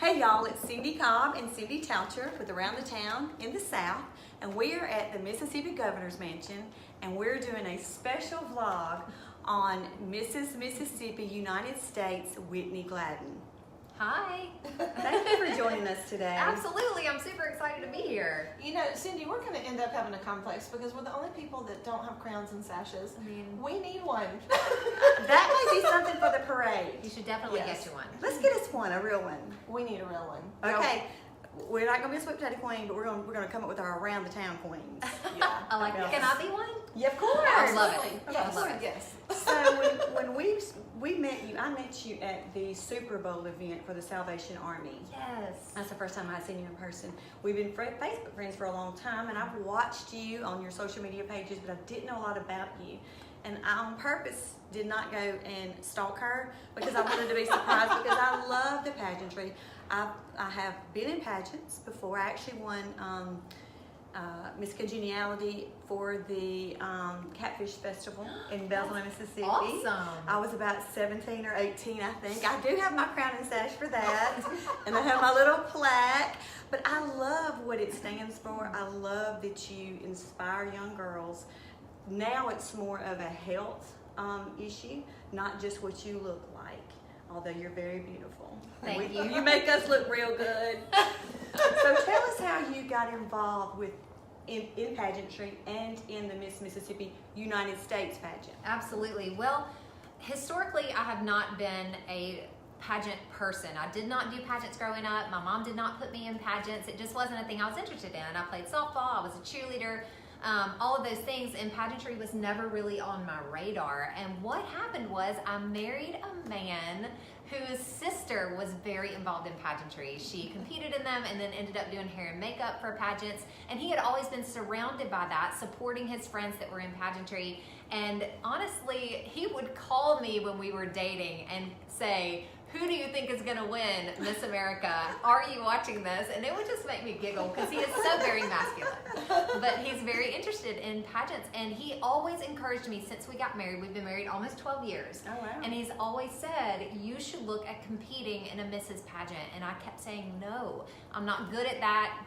Hey y'all, it's Cindy Cobb and Cindy Toucher with Around the Town in the South, and we are at the Mississippi Governor's Mansion, and we're doing a special vlog on Mrs. Mississippi, United States, Whitney Gladden. Hi. Thank you for joining us today. Absolutely, I'm super excited to be here. You know, Cindy, we're going to end up having a complex because we're the only people that don't have crowns and sashes. I mean, we need one. That may be something for the parade. you should definitely Yes. get you one. Let's get us one, a real one. We need a real one. Okay, we're not gonna be a sweet potato queen, but we're gonna come up with our around the town queens. Yeah. I like Yes. it. Can I be one? Yeah, of course. I love it. Yes. I love it. Yes. So when we met you, I met you at the Super Bowl event for the Salvation Army. Yes. That's the first time I'd seen you in person. We've been Facebook friends for a long time, and I've watched you on your social media pages, but I didn't know a lot about you. And I, on purpose, did not go and stalk her because I wanted to be surprised because I love the pageantry. I have been in pageants before. I actually won Miss Congeniality for the Catfish Festival in Belton, Mississippi. Awesome. I was about 17 or 18, I think. I do have my crown and sash for that, and I have my little plaque. But I love what it stands for. I love that you inspire young girls. Now it's more of a health issue, not just what you look like, although you're very beautiful. Thank you. You make us look real good. So tell us how you got involved with in pageantry and in the Miss Mississippi United States pageant. Absolutely. Well, historically, I have not been a pageant person. I did not do pageants growing up. My mom did not put me in pageants. It just wasn't a thing I was interested in. I played softball. I was a cheerleader. All of those things, and pageantry was never really on my radar. And what happened was I married a man whose sister was very involved in pageantry. She competed in them and then ended up doing hair and makeup for pageants. And he had always been surrounded by that, supporting his friends that were in pageantry. And honestly, he would call me when we were dating and say, "Who do you think is gonna win Miss America? Are you watching this?" And it would just make me giggle because he is so very masculine. But he's very interested in pageants, and he always encouraged me since we got married. We've been married almost 12 years. Oh, wow. And he's always said, "You should look at competing in a Mrs. pageant." And I kept saying, "No, I'm not good at that.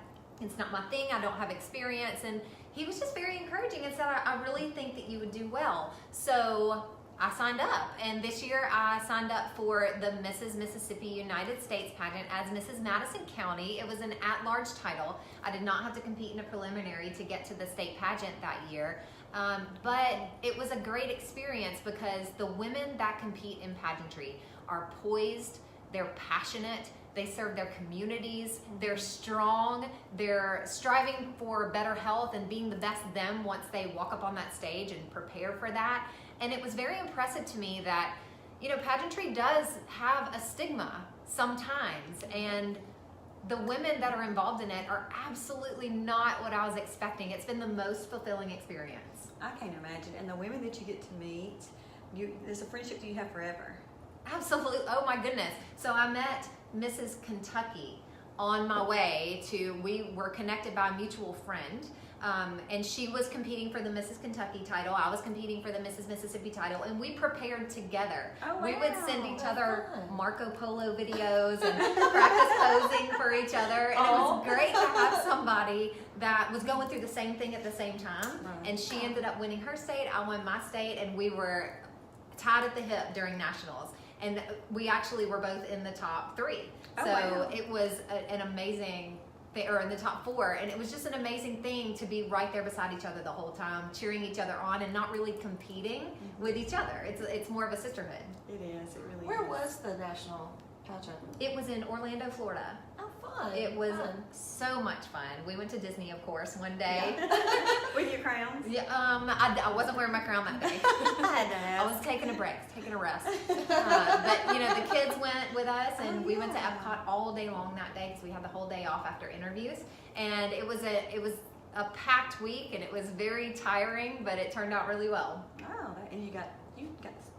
It's not my thing. I don't have experience." And he was just very encouraging and said, I really think that you would do well. So I signed up, and this year I signed up for the Mrs. Mississippi United States pageant as Mrs. Madison County. It was an at-large title. I did not have to compete in a preliminary to get to the state pageant that year, but it was a great experience because the women that compete in pageantry are poised, they're passionate, they serve their communities, they're strong, they're striving for better health and being the best them once they walk up on that stage and prepare for that. And it was very impressive to me that, you know, pageantry does have a stigma sometimes, and the women that are involved in it are absolutely not what I was expecting. It's been the most fulfilling experience. I can't imagine. And the women that you get to meet, there's a friendship that you have forever. Absolutely. Oh my goodness. So I met Mrs. Kentucky on my way we were connected by a mutual friend. And she was competing for the Mrs. Kentucky title. I was competing for the Mrs. Mississippi title, and we prepared together. Oh, We would wow. send each That's other fun. Marco Polo videos and practice posing for each other. And it was great to have somebody that was going through the same thing at the same time. Right. And she ended up winning her state, I won my state, and we were tied at the hip during nationals. And we actually were both in the top 3. Oh, So wow. it was an amazing thing, or in the top 4, and it was just an amazing thing to be right there beside each other the whole time, cheering each other on and not really competing with each other. It's more of a sisterhood. It is, it really Where is. was the national pageant? It was in Orlando, Florida. Oh, fun. It was Fun. so much fun. We went to Disney, of course, one day. With your crowns? Yeah, I wasn't wearing my crown that day. I had to I ask. was taking a break, taking a rest. But you know, the kids went with us, and Oh, we went to yeah. Epcot all day long that day because we had the whole day off after interviews. And it was a packed week, and it was very tiring, but it turned out really well. Oh, and you got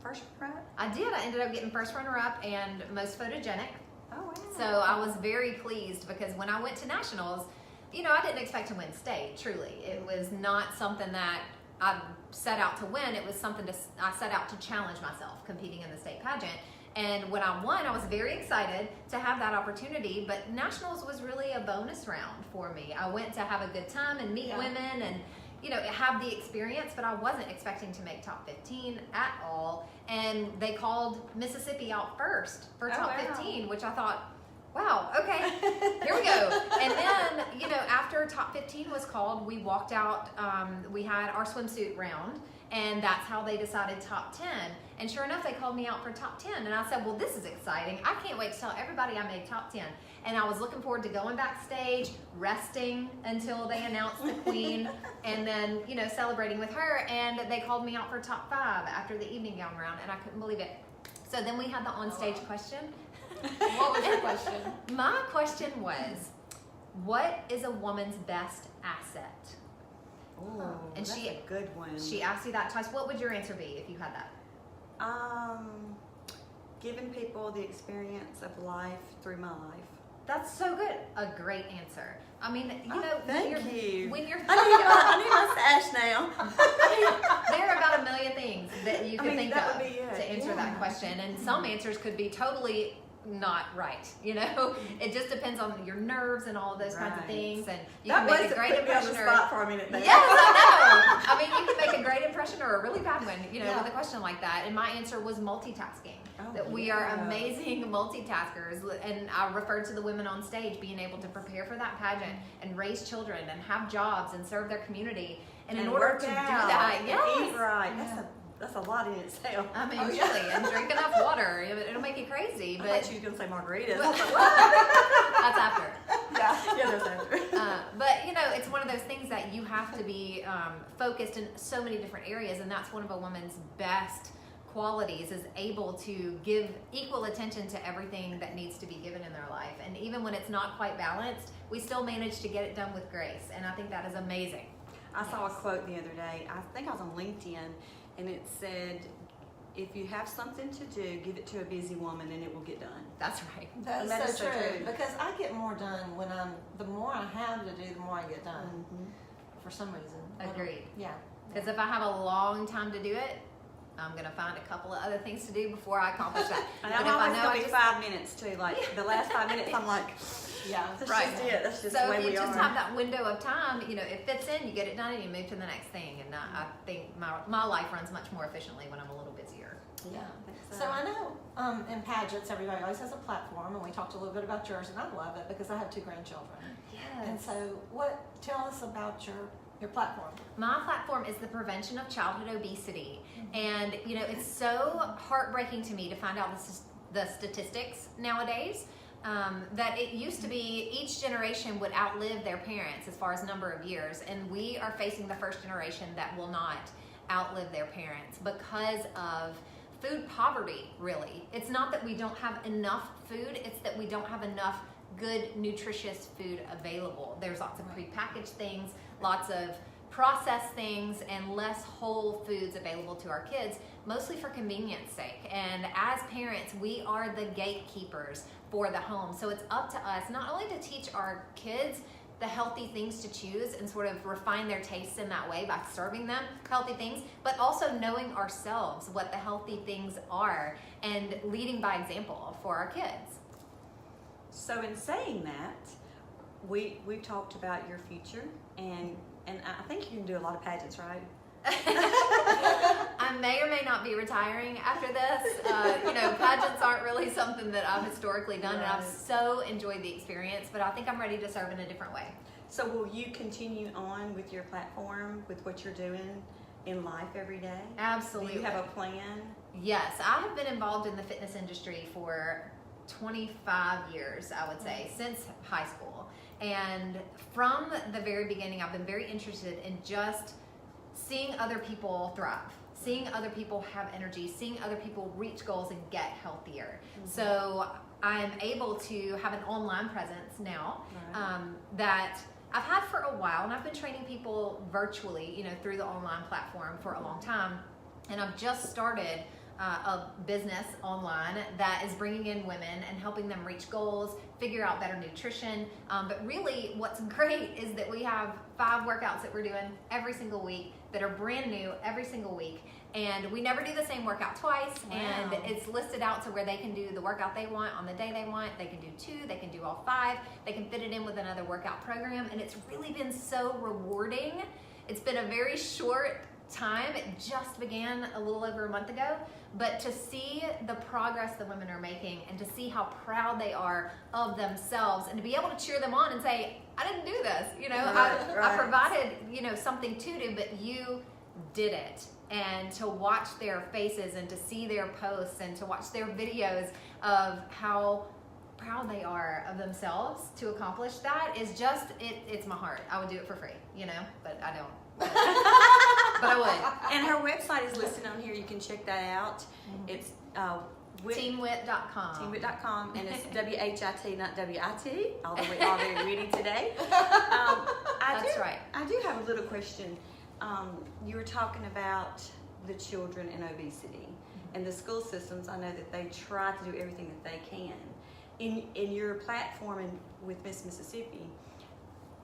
first right? I did. I ended up getting first runner-up and most photogenic. Oh, wow. So I was very pleased because when I went to nationals, you know, I didn't expect to win state, truly. It was not something that I set out to win. It was something I set out to challenge myself competing in the state pageant. And when I won, I was very excited to have that opportunity, but nationals was really a bonus round for me. I went to have a good time and meet women and, you know, have the experience, but I wasn't expecting to make top 15 at all. And they called Mississippi out first for top 15, which I thought, wow, okay, here we go. And then, you know, after top 15 was called, we walked out, we had our swimsuit round, and that's how they decided top 10. And sure enough, they called me out for top 10. And I said, well, this is exciting. I can't wait to tell everybody I made top 10. And I was looking forward to going backstage, resting until they announced the queen, and then, you know, celebrating with her. And they called me out for top 5 after the evening gown round, and I couldn't believe it. So then we had the on-stage question. What was your question? My question was, what is a woman's best asset? Ooh, And that's a good one. She asked you that twice. What would your answer be if you had that? Giving people the experience of life through my life. That's so good. A great answer. I mean, you know, thank when you. When you're I need my sash now. there are about a million things that you can think that of would be it. to answer that question, and some answers could be totally not right. You know, it just depends on your nerves and all of those kinds of things, and you that can make a great put me on impression the or spot for a minute there. yes, I know. I mean, you can make a great impression or a really bad one, you know, with a question like that. And my answer was multitasking. That we are amazing multitaskers, and I referred to the women on stage being able to prepare for that pageant and raise children and have jobs and serve their community. And in order to do that, eat right. That's a lot in itself. I mean, really, and drink enough water. It'll make you crazy. But I thought she was gonna say margaritas. that's after. Yeah, that's after. But you know, it's one of those things that you have to be focused in so many different areas, and that's one of a woman's best qualities, is able to give equal attention to everything that needs to be given in their life. And even when it's not quite balanced, we still manage to get it done with grace. And I think that is amazing. I saw a quote the other day. I think I was on LinkedIn, and it said, if you have something to do, give it to a busy woman and it will get done. That's right. That's so true. Because I get more done when the more I have to do, the more I get done. Mm-hmm. For some reason. Agreed. Yeah. Because if I have a long time to do it, I'm gonna find a couple of other things to do before I accomplish that. And But I'm if I always know gonna I be 5 minutes too. Like the last 5 minutes, I'm like, Yeah. that's Right. just it. That's just So the way if you we just are. have that window of time, you know, it fits in, you get it done, and you move to the next thing. And I think my life runs much more efficiently when I'm a little busier. Yeah. I think So I know in pageants, everybody always has a platform, and we talked a little bit about yours, and I love it because I have 2 grandchildren. And so tell us about your platform. My platform is the prevention of childhood obesity. And, you know, it's so heartbreaking to me to find out the statistics nowadays. That it used to be each generation would outlive their parents as far as number of years. And we are facing the first generation that will not outlive their parents because of food poverty, really. It's not that we don't have enough food, it's that we don't have enough good, nutritious food available. There's lots of prepackaged things, lots of processed things, and less whole foods available to our kids, mostly for convenience sake. And as parents, we are the gatekeepers for the home. So it's up to us not only to teach our kids the healthy things to choose and sort of refine their tastes in that way by serving them healthy things, but also knowing ourselves what the healthy things are and leading by example for our kids. So in saying that, we've talked about your future, and I think you can do a lot of pageants, right? I may or may not be retiring after this. You know, pageants aren't really something that I've historically done, and I've so enjoyed the experience, but I think I'm ready to serve in a different way. So will you continue on with your platform, with what you're doing in life every day? Absolutely. Do you have a plan? Yes, I have been involved in the fitness industry for 25 years, I would say, since high school. And from the very beginning, I've been very interested in just seeing other people thrive, seeing other people have energy, seeing other people reach goals and get healthier. Mm-hmm. So I'm able to have an online presence now that I've had for a while, and I've been training people virtually, you know, through the online platform for a long time. And I've just started a business online that is bringing in women and helping them reach goals, figure out better nutrition. But really what's great is that we have 5 workouts that we're doing every single week that are brand new every single week. And we never do the same workout twice. Wow. And it's listed out to where they can do the workout they want on the day they want. They can do 2, they can do all 5. They can fit it in with another workout program. And it's really been so rewarding. It's been a very short time. It just began a little over a month ago. But to see the progress the women are making and to see how proud they are of themselves and to be able to cheer them on and say, I didn't do this. You know, I provided, you know, something to do, but you did it. And to watch their faces and to see their posts and to watch their videos of how proud they are of themselves to accomplish that is just, it's my heart. I would do it for free, you know, but I don't. But I would. And her website is listed on here. You can check that out. It's teamwit.com. Teamwit.com, and it's WHIT, not WIT. Although we're all very witty today. That's right. I do have a little question. You were talking about the children and obesity and the school systems. I know that they try to do everything that they can. In your platform and with Miss Mississippi,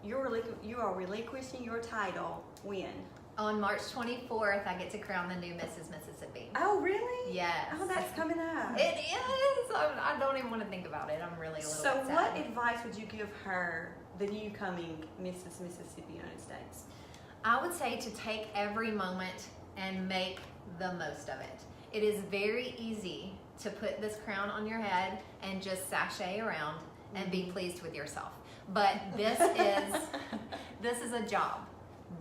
you are relinquishing your title when? On March 24th, I get to crown the new Mrs. Mississippi. Oh, really? Yes. Oh, that's coming up. It is. I don't even want to think about it. I'm really a little So bit sad. what advice would you give her, the new coming Mrs. Mississippi United States? I would say to take every moment and make the most of it. It is very easy to put this crown on your head and just sashay around and be pleased with yourself. But this is a job.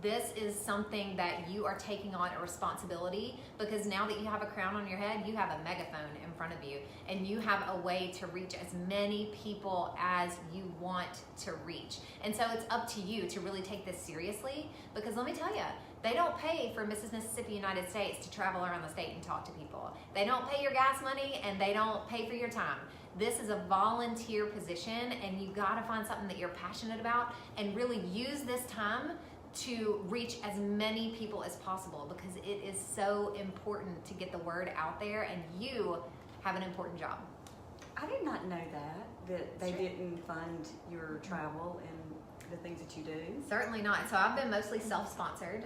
This is something that you are taking on a responsibility, because now that you have a crown on your head, you have a megaphone in front of you and you have a way to reach as many people as you want to reach. And so it's up to you to really take this seriously, because let me tell you, they don't pay for Mrs. Mississippi United States to travel around the state and talk to people. They don't pay your gas money and they don't pay for your time. This is a volunteer position, and you gotta find something that you're passionate about and really use this time to reach as many people as possible, because it is so important to get the word out there, and you have an important job. I did not know that they didn't fund your travel and the things that you do. Certainly not. So I've been mostly self-sponsored.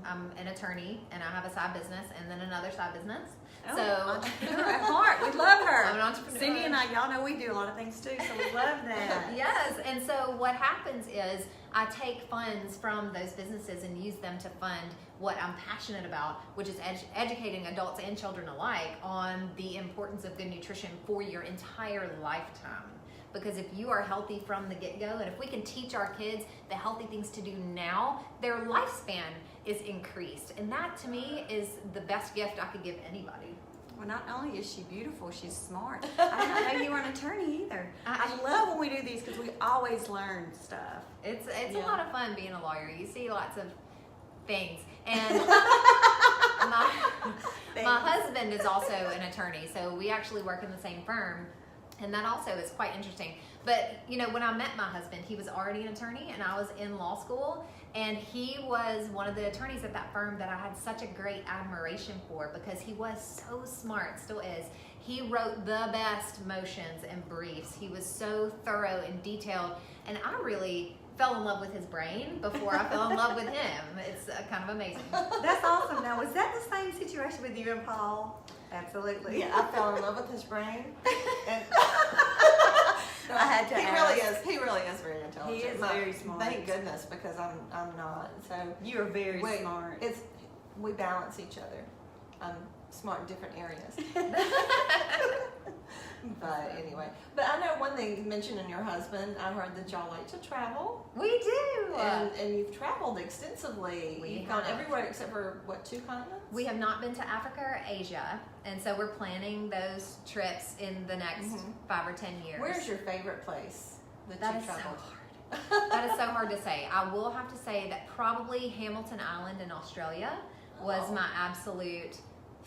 I'm an attorney and I have a side business and then another side business. Oh, So entrepreneur at heart. We love her. I'm an entrepreneur. Cindy and I, y'all know we do a lot of things too, so we love that. Yes, and so what happens is I take funds from those businesses and use them to fund what I'm passionate about, which is educating adults and children alike on the importance of good nutrition for your entire lifetime. Because if you are healthy from the get-go, and if we can teach our kids the healthy things to do now, their lifespan is increased. And that to me is the best gift I could give anybody. Well, not only is she beautiful, she's smart. I did not know you were an attorney either. I love when we do these because we always learn stuff. It's a lot of fun being a lawyer. You see lots of things. And my husband is also an attorney, so we actually work in the same firm. And that also is quite interesting. But, you know, when I met my husband, he was already an attorney and I was in law school. And he was one of the attorneys at that firm that I had such a great admiration for, because he was so smart, still is. He wrote the best motions and briefs. He was so thorough and detailed. And I really fell in love with his brain before I fell in love with him. It's kind of amazing. That's awesome. Now, was that the same situation with you and Paul? Absolutely. Yeah, I fell in love with his brain. And I had to ask. He really is very intelligent. He is very smart. Thank goodness, because I'm not. So You are very smart. We balance each other. I'm smart in different areas. But anyway, but I know one thing you mentioned in your husband. I heard that y'all like to travel. We do. And you've traveled extensively. You've gone have. everywhere except for, what, 2 continents? We have not been to Africa or Asia, and so we're planning those trips in the next 5 or 10 years. Where's your favorite place that That you is so traveled? hard. That is so hard to say. I will have to say that probably Hamilton Island in Australia was my absolute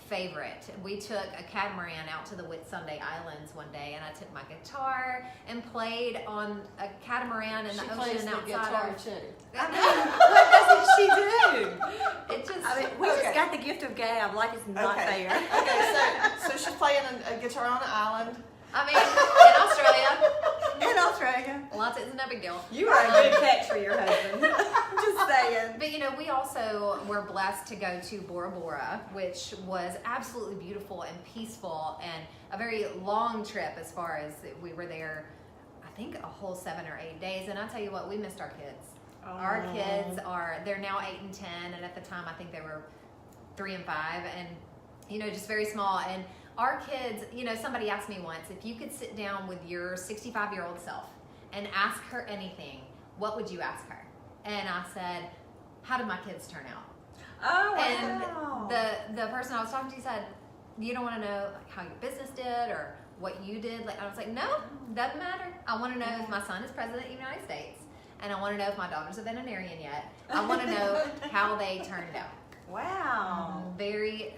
favorite. We took a catamaran out to the Whitsunday Islands one day, and I took my guitar and played on a catamaran in the ocean outside guitar of. too. I mean, what doesn't she do? It just. I mean, we just got the gift of gab, like it's not Okay. fair. Okay, so she's playing a guitar on an island. I mean, in Australia, In Australia. lots it's no big deal. You are a good catch for your husband. Just saying. But we also were blessed to go to Bora Bora, which was absolutely beautiful and peaceful, and a very long trip as far as we were there, I think a whole 7 or 8 days. And I tell you what, we missed our kids. Our kids they're now 8 and 10, and at the time I think they were 3 and 5, and just very small. And our kids, somebody asked me once, if you could sit down with your 65-year-old self and ask her anything, what would you ask her? And I said, how did my kids turn out? Oh, wow. And the person I was talking to said, you don't want to know how your business did or what you did. I was like, no, doesn't matter. I want to know if my son is president of the United States, and I want to know if my daughter's a veterinarian yet. I want to know how they turned out. Wow. Very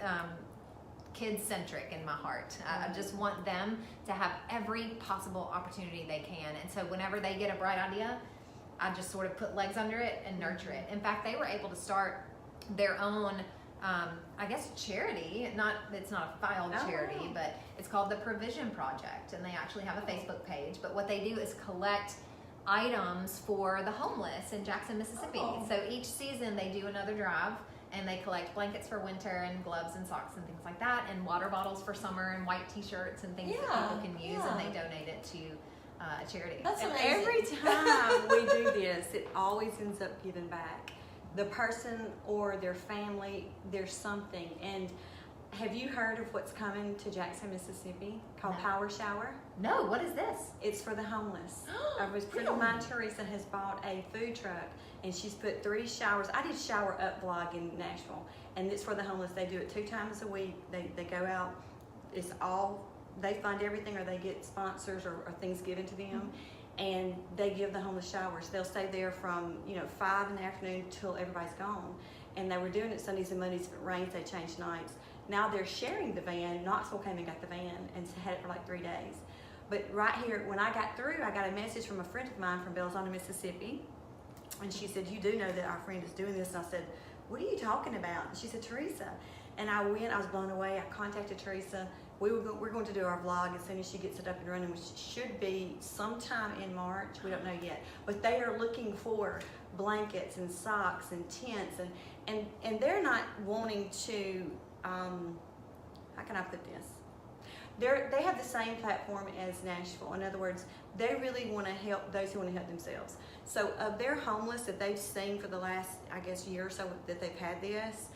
kid-centric in my heart. I just want them to have every possible opportunity they can. And so whenever they get a bright idea, I just sort of put legs under it and nurture it. In fact, they were able to start their own, charity. It's not a filed charity, but it's called the Provision Project. And they actually have a Facebook page. But what they do is collect items for the homeless in Jackson, Mississippi. So each season they do another drive, and they collect blankets for winter and gloves and socks and things like that, and water bottles for summer and white t-shirts and things that people can use, and they donate it to a charity. That's And amazing. every time we do this, it always ends up giving back. The person or their family, there's something. And have you heard of what's coming to Jackson, Mississippi called No. Power Shower? No, what is this? It's for the homeless. A friend of mine, Teresa, has bought a food truck, and she's put 3 showers. I did Shower Up vlog in Nashville, and it's for the homeless. They do it 2 times a week. They go out. It's all, they fund everything, or they get sponsors or things given to them, and they give the homeless showers. They'll stay there from 5 in the afternoon till everybody's gone. And they were doing it Sundays and Mondays. If it rains, they change nights. Now they're sharing the van. Knoxville came and got the van and had it for like 3 days. But right here, when I got through, I got a message from a friend of mine from Belzoni, Mississippi. And she said, you do know that our friend is doing this? And I said, what are you talking about? And she said, Teresa. And I was blown away. I contacted Teresa. We're going to do our vlog as soon as she gets it up and running, which should be sometime in March. We don't know yet. But they are looking for blankets and socks and tents. And they're not wanting to, how can I put this? They have the same platform as Nashville. In other words, they really want to help those who want to help themselves. So of their homeless that they've seen for the last, year or so that they've had this,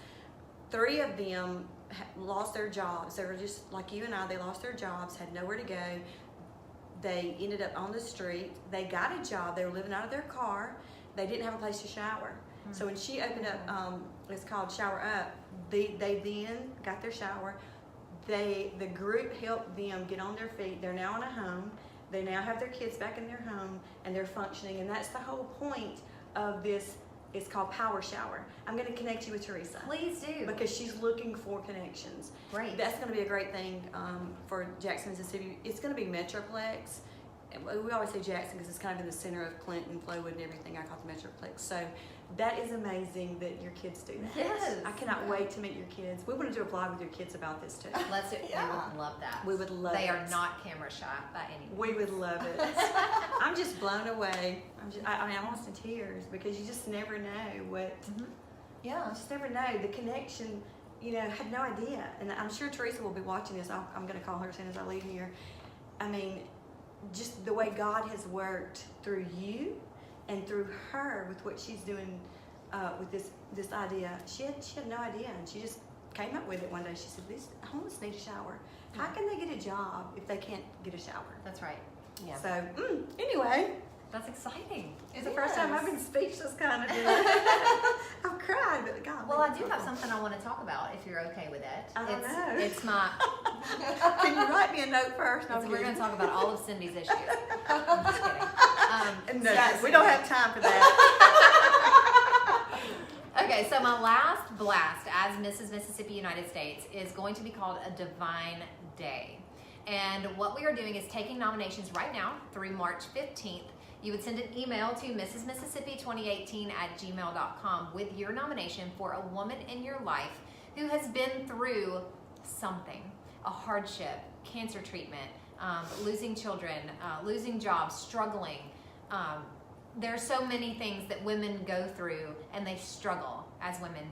3 of them lost their jobs. They were just like you and I. They lost their jobs, had nowhere to go. They ended up on the street. They got a job. They were living out of their car. They didn't have a place to shower. So when she opened up, it's called Shower Up, they then got their shower. The group helped them get on their feet. They're now in a home. They now have their kids back in their home, and they're functioning. And that's the whole point of this. It's called Power Shower. I'm going to connect you with Teresa. Please do. Because she's looking for connections. Great. That's going to be a great thing for Jackson, Mississippi. It's going to be Metroplex. We always say Jackson because it's kind of in the center of Clinton, Flowood, and everything. I call it the Metroplex. So that is amazing that your kids do that. Yes. I cannot wait to meet your kids. We want to do a vlog with your kids about this too. Let's do. Yeah. We would love that. We would love They it. are not camera shy by any means. We would love it. I'm just blown away. I'm almost in tears because you just never know what. Yeah. You just never know the connection. Had no idea. And I'm sure Teresa will be watching this. I'm going to call her as soon as I leave here. I mean, just the way God has worked through you and through her with what she's doing with this idea. She had no idea, and she just came up with it one day. She said, these homeless need a shower. How can they get a job if they can't get a shower? That's right. Yeah. So, anyway, That's exciting. it's the first time I've been speechless kind of. I've cried, but God. Well, I do have something I want to talk about if you're okay with it. I don't know. It's my. Can you write me a note first? No, We're going to talk about all of Cindy's issues. I'm just kidding. No, we don't have time for that. Okay, Okay, so my last blast as Mrs. Mississippi United States is going to be called a Divine Day. And what we are doing is taking nominations right now through March 15th. You would send an email to mrsmississippi2018@gmail.com with your nomination for a woman in your life who has been through something, a hardship, cancer treatment, losing children, losing jobs, struggling. There are so many things that women go through and they struggle as women.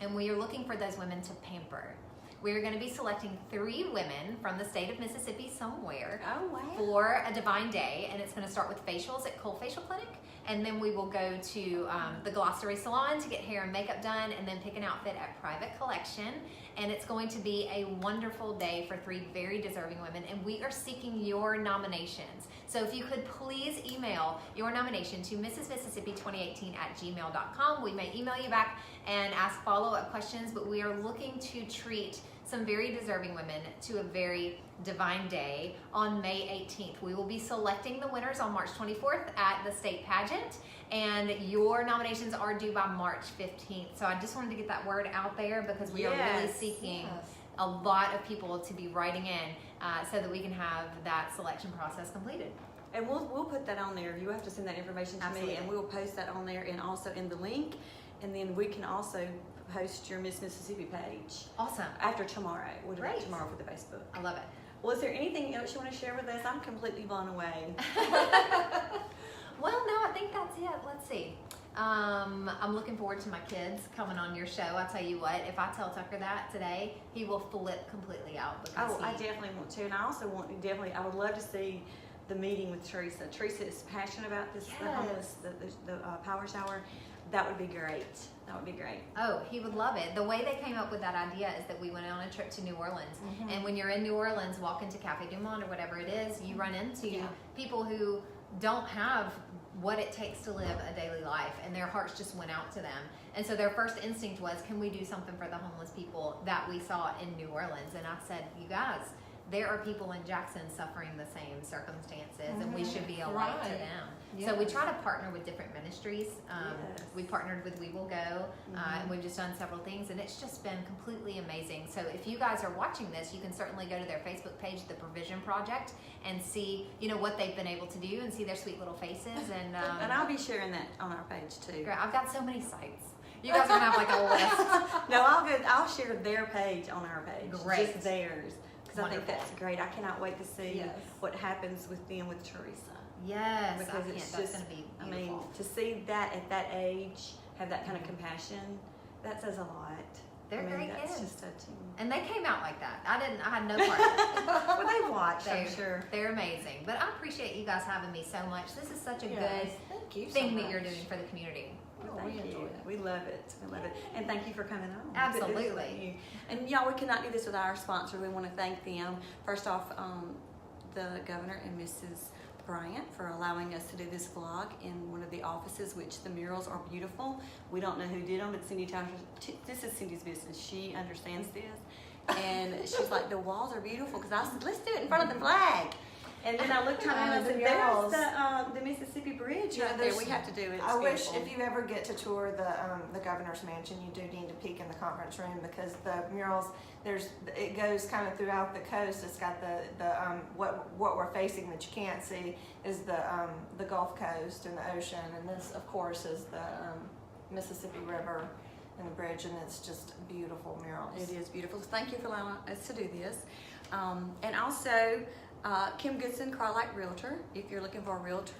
And we are looking for those women to pamper. We're going to be selecting 3 women from the state of Mississippi somewhere for a Divine Day, and it's going to start with facials at Cole Facial Clinic, and then we will go to the Glossary Salon to get hair and makeup done, and then pick an outfit at Private Collection. And it's going to be a wonderful day for 3 very deserving women, and we are seeking your nominations. So if you could please email your nomination to mrsmississippi2018@gmail.com. We may email you back and ask follow-up questions, but we are looking to treat some very deserving women to a very divine day on May 18th. We will be selecting the winners on March 24th at the state pageant, and your nominations are due by March 15th. So I just wanted to get that word out there because we are really seeking a lot of people to be writing in so that we can have that selection process completed. And we'll put that on there. You have to send that information to me, and we'll post that on there and also in the link. And then we can also post your Miss Mississippi page. Awesome. After tomorrow. We'll do Great. that tomorrow for the Facebook. I love it. Well, is there anything else you want to share with us? I'm completely blown away. Well, no, I think that's it. Let's see. I'm looking forward to my kids coming on your show. I tell you what, if I tell Tucker that today, he will flip completely out. Because I definitely want to. And I also want to I would love to see the meeting with Teresa. Teresa is passionate about this, the homeless, the power shower. That would be great. That would be great. Oh, he would love it. The way they came up with that idea is that we went on a trip to New Orleans. And when you're in New Orleans, walking to Cafe Du Monde or whatever it is, you run into people who don't have what it takes to live a daily life, and their hearts just went out to them. And so their first instinct was, can we do something for the homeless people that we saw in New Orleans? And I said, you guys, there are people in Jackson suffering the same circumstances, and we should be a light to them. So we try to partner with different ministries. We partnered with We Will Go, and we've just done several things, and it's just been completely amazing. So if you guys are watching this, you can certainly go to their Facebook page, The Provision Project, and see what they've been able to do, and see their sweet little faces. And I'll be sharing that on our page too. Great. I've got so many sites. You guys are gonna have like a list. No, I'll share their page on our page. Great. Just theirs. Because I think that's great. I cannot wait to see what happens with them with Teresa. Yes, because it's that's just, going to be beautiful. I mean, to see that at that age, have that kind of compassion, that says a lot. They're great that's kids. Just touching. And they came out like that. I had no part. Well, they watched, I'm sure. They're amazing. But I appreciate you guys having me so much. This is such a good thing that you're doing for the community. Well, thank you. We love it. We love it. And thank you for coming on. Absolutely. And y'all, we cannot do this without our sponsor. We want to thank them. First off, the governor and Mrs. Bryant for allowing us to do this vlog in one of the offices, which the murals are beautiful. We don't know who did them, but Cindy tells us, this is Cindy's business. She understands this. And she's like, the walls are beautiful, because I said, let's do it in front of the flag. And then I looked around and I said, there's the Mississippi Bridge right there. We have to do it. I wish if you ever get to tour the governor's mansion, you do need to peek in the conference room, because the murals, it goes kind of throughout the coast. It's got the what we're facing that you can't see is the Gulf Coast and the ocean, and this of course is the Mississippi River and the bridge, and it's just beautiful murals. It is beautiful. So thank you for allowing us to do this. And also, Kim Goodson, Crye-Leike Realtor. If you're looking for a realtor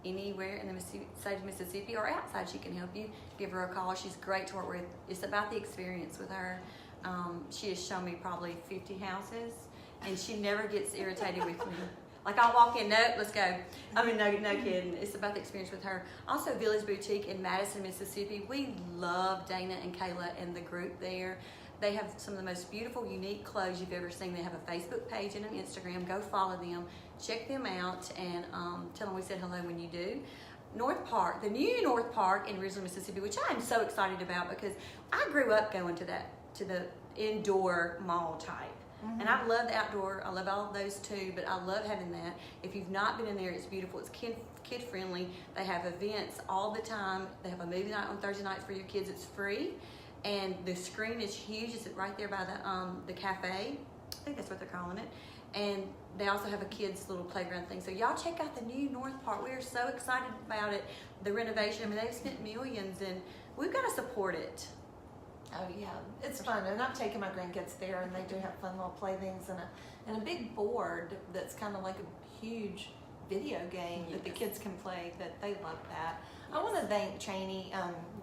anywhere in the state of Mississippi or outside, she can help you. Give her a call. She's great to work with. It's about the experience with her. She has shown me probably 50 houses, and she never gets irritated with me. Like, I'll walk in, nope, let's go. I mean, no kidding. It's about the experience with her. Also, Village Boutique in Madison, Mississippi. We love Dana and Kayla and the group there. They have some of the most beautiful, unique clothes you've ever seen. They have a Facebook page and an Instagram. Go follow them. Check them out, and tell them we said hello when you do. Northpark, the new Northpark in Ridgeland, Mississippi, which I am so excited about, because I grew up going to the indoor mall type. And I love the outdoor. I love all of those too, but I love having that. If you've not been in there, it's beautiful. It's kid friendly. They have events all the time. They have a movie night on Thursday nights for your kids. It's free, and the screen is huge. It's right there by the cafe. I think that's what they're calling it. And they also have a kids' little playground thing. So y'all check out the new Northpark. We are so excited about it. The renovation. I mean, they've spent millions, and we've got to support it. Oh yeah, it's fun, and I've taken my grandkids there, and they do have fun little playthings and a big board that's kind of like a huge video game that the kids can play. That they love that. I want to thank Chaney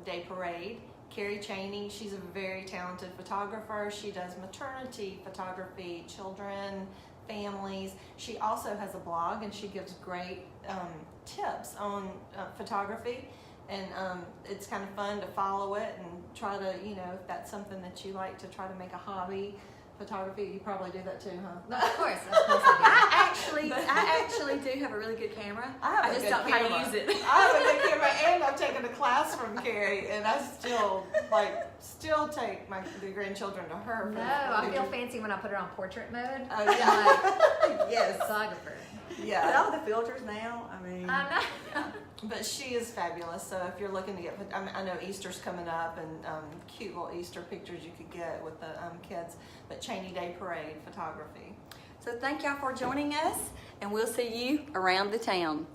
Day Parade. Karri Chaney, she's a very talented photographer. She does maternity photography, children, families. She also has a blog, and she gives great tips on photography. And it's kind of fun to follow it and try to, if that's something that you like to try to make a hobby, photography, you probably do that too, huh? No, of course I I actually do have a really good camera. I just don't know how to use it. I have a good camera, and I've taken a class from Karri, and I still take the grandchildren to her. No, I feel fancy when I put it on portrait mode. Oh yeah. I'm like, Yes. photographer. Yeah. But all the filters now, I mean. I know. Yeah. But she is fabulous. So if you're looking to get, I know Easter's coming up, and cute little Easter pictures you could get with the kids. But Chaney Day Parade photography. So thank y'all for joining us, and we'll see you around the town.